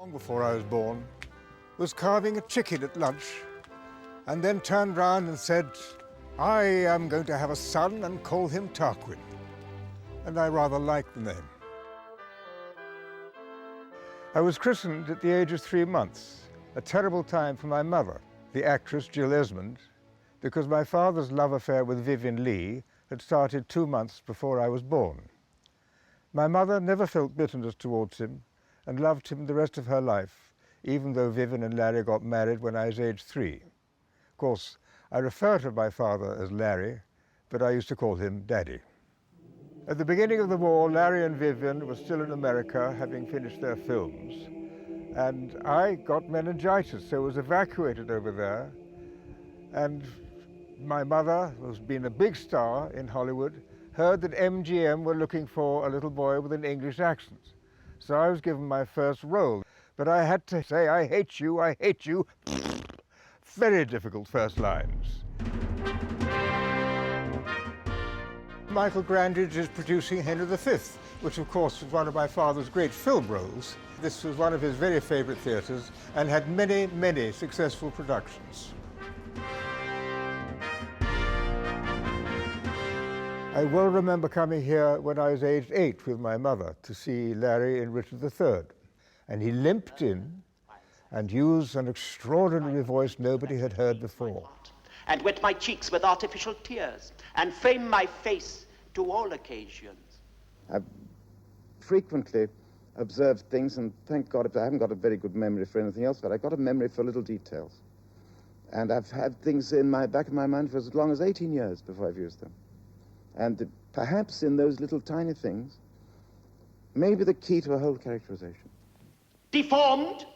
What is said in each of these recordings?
Long before I was born, was carving a chicken at lunch and then turned round and said, "I am going to have a son and call him Tarquin." And I rather liked the name. I was christened at the age of 3 months, a terrible time for my mother, the actress Jill Esmond, because my father's love affair with Vivien Leigh had started 2 months before I was born. My mother never felt bitterness towards him and loved him the rest of her life, even though Vivien and Larry got married when I was age 3. Of course, I refer to my father as Larry, but I used to call him Daddy. At the beginning of the war, Larry and Vivien were still in America, having finished their films, and I got meningitis, so was evacuated over there. And my mother, who's been a big star in Hollywood, heard that MGM were looking for a little boy with an English accent. So I was given my first role, but I had to say, "I hate you, I hate you." Very difficult first lines. Michael Grandage is producing Henry V, which of course was one of my father's great film roles. This was one of his very favorite theaters and had many, many successful productions. I well remember coming here when I was aged 8 with my mother to see Larry in Richard III. And he limped in and used an extraordinary voice nobody had heard before. And wet my cheeks with artificial tears, and frame my face to all occasions. I've frequently observed things, and thank God I haven't got a very good memory for anything else, but I've got a memory for little details. And I've had things in my back of my mind for as long as 18 years before I've used them. And perhaps in those little tiny things, maybe the key to a whole characterization. Deformed,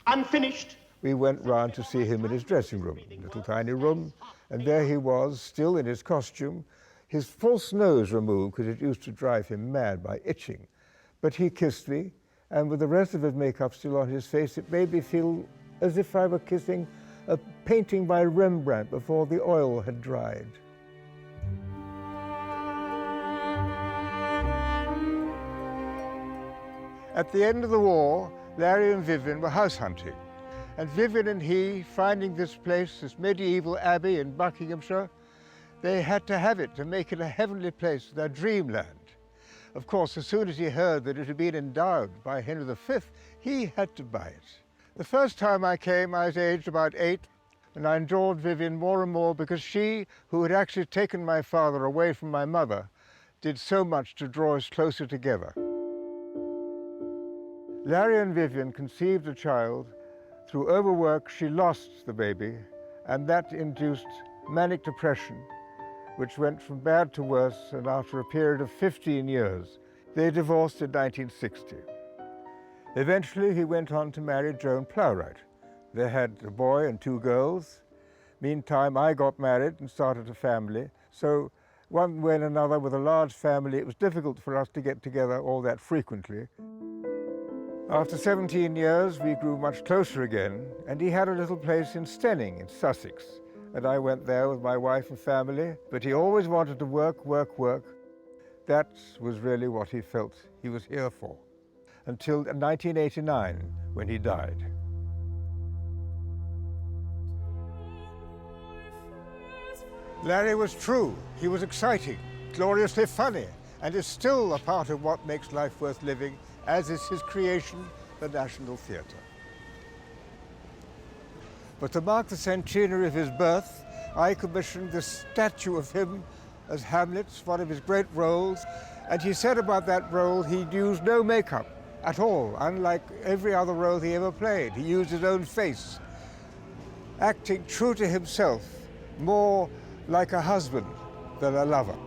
unfinished. We went round to see him in his dressing room, little tiny room, and there he was, still in his costume, his false nose removed because it used to drive him mad by itching. But he kissed me, and with the rest of his makeup still on his face, it made me feel as if I were kissing a painting by Rembrandt before the oil had dried. At the end of the war, Larry and Vivien were house hunting. And Vivien and he, finding this place, this medieval abbey in Buckinghamshire, they had to have it to make it a heavenly place, their dreamland. Of course, as soon as he heard that it had been endowed by Henry V, he had to buy it. The first time I came, I was aged about 8, and I enjoyed Vivien more and more because she, who had actually taken my father away from my mother, did so much to draw us closer together. Larry and Vivien conceived a child. Through overwork, she lost the baby, and that induced manic depression, which went from bad to worse, and after a period of 15 years, they divorced in 1960. Eventually, he went on to marry Joan Plowright. They had a boy and 2 girls. Meantime, I got married and started a family, so one way and another, with a large family, it was difficult for us to get together all that frequently. After 17 years, we grew much closer again, and he had a little place in Stenning in Sussex, and I went there with my wife and family, but he always wanted to work, work, work. That was really what he felt he was here for, until 1989, when he died. Larry was true. He was exciting, gloriously funny, and is still a part of what makes life worth living, as is his creation, the National Theatre. But to mark the centenary of his birth, I commissioned this statue of him as Hamlet, one of his great roles, and he said about that role he'd used no makeup at all, unlike every other role he ever played. He used his own face, acting true to himself, more like a husband than a lover.